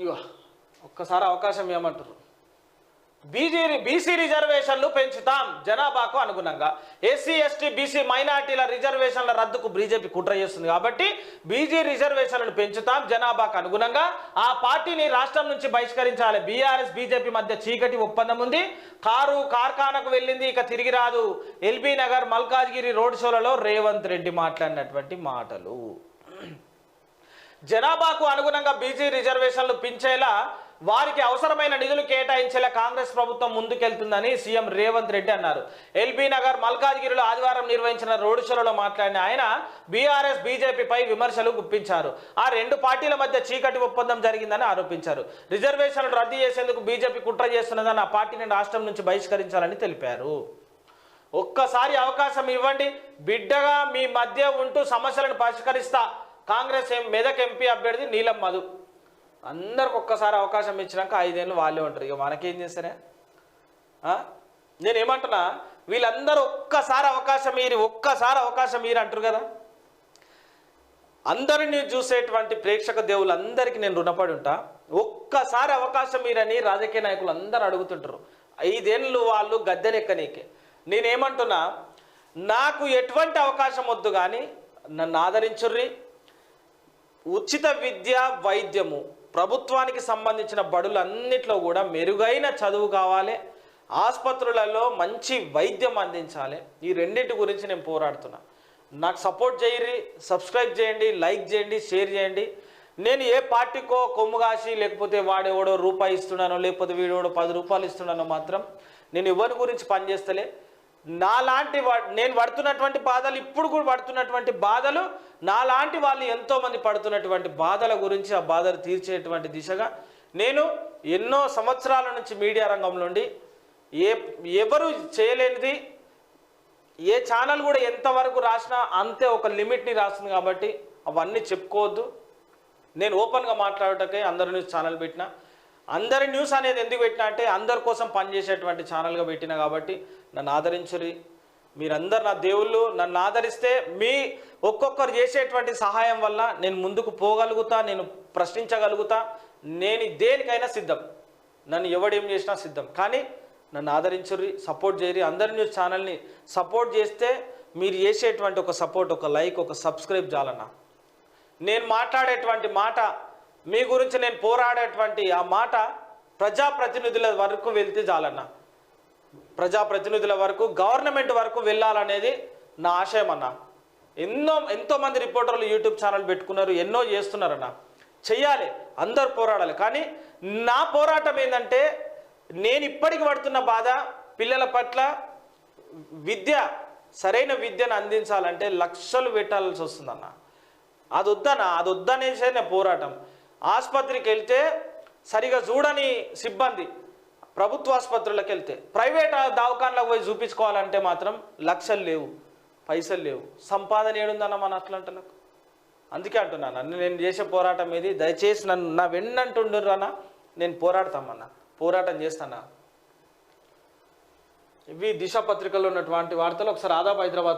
ఇగో ఒక్కసారి అవకాశం ఏమంటారు. బీసీ రిజర్వేషన్లు పెంచుతాం జనాభాకు అనుగుణంగా. ఎస్సీ ఎస్టీ బీసీ మైనార్టీల రిజర్వేషన్ల రద్దుకు బీజేపీ కుట్ర చేస్తుంది కాబట్టి బీసీ రిజర్వేషన్లను పెంచుతాం జనాభాకు అనుగుణంగా. ఆ పార్టీని రాష్ట్రం నుంచి బహిష్కరించాలి. బీఆర్ఎస్ బీజేపీ మధ్య చీకటి ఒప్పందం ఉంది. కారు కార్ఖానకు వెళ్ళింది, ఇక తిరిగి రాదు. ఎల్బీ నగర్ మల్కాజ్గిరి రోడ్ షోలలో రేవంత్ రెడ్డి మాట్లాడినటువంటి మాటలు. జనాభాకు అనుగుణంగా బీసీ రిజర్వేషన్లు పెంచేలా వారికి అవసరమైన నిధులు కేటాయించేలా కాంగ్రెస్ ప్రభుత్వం ముందుకెళ్తుందని సీఎం రేవంత్ రెడ్డి అన్నారు. ఎల్బీ నగర్ మల్కాజ్గిరిలో ఆదివారం నిర్వహించిన రోడ్ షోలో మాట్లాడిన ఆయన బీఆర్ఎస్ బీజేపీపై విమర్శలు గుప్పించారు. ఆ రెండు పార్టీల మధ్య చీకటి ఒప్పందం జరిగిందని ఆరోపించారు. రిజర్వేషన్లు రద్దు చేసేందుకు బీజేపీ కుట్ర చేస్తున్నదని ఆ పార్టీని రాష్ట్రం నుంచి బహిష్కరించాలని తెలిపారు. ఒక్కసారి అవకాశం ఇవ్వండి, బిడ్డగా మీ మధ్య ఉంటూ సమస్యలను పరిష్కరిస్తా. కాంగ్రెస్ మెదక్ ఎంపీ అభ్యర్థి నీలం మధు. అందరికి ఒక్కసారి అవకాశం ఇచ్చినాక 5 ఏళ్ళు వాళ్ళే ఉంటారు. ఇక మనకేం చేస్తారే? నేనేమంటున్నా, వీళ్ళందరూ ఒక్కసారి అవకాశం మీరు అంటారు కదా. అందరినీ చూసేటువంటి ప్రేక్షక దేవులందరికీ నేను రుణపడి ఉంటా. ఒక్కసారి అవకాశం మీరని రాజకీయ నాయకులు అందరూ అడుగుతుంటారు. 5 ఏళ్ళు వాళ్ళు గద్దెనెక్కనీకే. నేనేమంటున్నా, నాకు ఎటువంటి అవకాశం వద్దు కానీ నన్ను ఆదరించుర్రి. ఉచిత విద్య వైద్యము ప్రభుత్వానికి సంబంధించిన బడులన్నిట్లో కూడా మెరుగైన చదువు కావాలి. ఆసుపత్రులలో మంచి వైద్యం అందించాలి. ఈ రెండింటి గురించి నేను పోరాడుతున్నా. నాకు సపోర్ట్ చేయరి, సబ్స్క్రైబ్ చేయండి, లైక్ చేయండి, షేర్ చేయండి. నేను ఏ పార్టీకో కొమ్ము కాసి లేకపోతే వాడెవడో రూపాయి ఇస్తున్నానో లేకపోతే వీడెవడో 10 రూపాయలు ఇస్తున్నానో మాత్రం నేను ఎవరి గురించి పనిచేస్తలే. నాలాంటి నేను పడుతున్నటువంటి బాధలు, ఇప్పుడు కూడా పడుతున్నటువంటి బాధలు, నాలాంటి వాళ్ళు ఎంతోమంది పడుతున్నటువంటి బాధల గురించి, ఆ బాధలు తీర్చేటువంటి దిశగా నేను ఎన్నో సంవత్సరాల నుంచి మీడియా రంగంలో ఉండి ఎవరు చేయలేనిది ఏ ఛానల్ కూడా ఎంతవరకు రాసినా అంతే ఒక లిమిట్ని రాస్తుంది కాబట్టి అవన్నీ చెప్పుకోవద్దు. నేను ఓపెన్గా మాట్లాడటకే అందరి న్యూస్ ఛానల్ పెట్టినా. అందరి న్యూస్ అనేది ఎందుకు పెట్టినా అంటే అందరి కోసం పనిచేసేటువంటి ఛానల్గా పెట్టినా కాబట్టి నన్ను ఆదరించురి. మీరందరు నా దేవుళ్ళు. నన్ను ఆదరిస్తే మీ ఒక్కొక్కరు చేసేటువంటి సహాయం వల్ల నేను ముందుకు పోగలుగుతా, నేను ప్రశ్నించగలుగుతా. నేను దేనికైనా సిద్ధం. నన్ను ఎవడేం చేసినా సిద్ధం. కానీ నన్ను ఆదరించుర్రి, సపోర్ట్ చేయరి. అందరి న్యూస్ ఛానల్ని సపోర్ట్ చేస్తే మీరు చేసేటువంటి ఒక సపోర్ట్, ఒక లైక్, ఒక సబ్స్క్రైబ్ చాలన్నా. నేను మాట్లాడేటువంటి మాట, మీ గురించి నేను పోరాడేటువంటి ఆ మాట ప్రజాప్రతినిధుల వరకు వెళ్తే చాలన్నా. ప్రజాప్రతినిధుల వరకు, గవర్నమెంట్ వరకు వెళ్ళాలనేది నా ఆశయం అన్న. ఎంతోమంది రిపోర్టర్లు యూట్యూబ్ ఛానల్ పెట్టుకున్నారు, ఎన్నో చేస్తున్నారన్న. చెయ్యాలి, అందరు పోరాడాలి. కానీ నా పోరాటం ఏంటంటే, నేను ఇప్పటికి పడుతున్న బాధ, పిల్లల పట్ల విద్య, సరైన విద్యను అందించాలంటే లక్షలు పెట్టాల్సి వస్తుందన్న. అది వద్దనేసే నా పోరాటం. ఆసుపత్రికి వెళ్తే సరిగా చూడని సిబ్బంది, ప్రభుత్వ ఆసుపత్రులకు వెళ్తే, ప్రైవేట్ దవాఖానలకు పోయి చూపించుకోవాలంటే మాత్రం లక్షలు లేవు, పైసలు లేవు. సంపాదన ఏడుందన్న మన అట్లాంటలకు. అందుకే అంటున్నాను, నేను చేసే పోరాటం ఇది. దయచేసి నన్ను నా వెన్నంటుండ్రన్నా, నేను పోరాడతామన్నా, పోరాటం చేస్తానా. ఇవి దిశ పత్రికలో ఉన్నటువంటి వార్తలు. ఒకసారి ఆదాబ్ హైదరాబాద్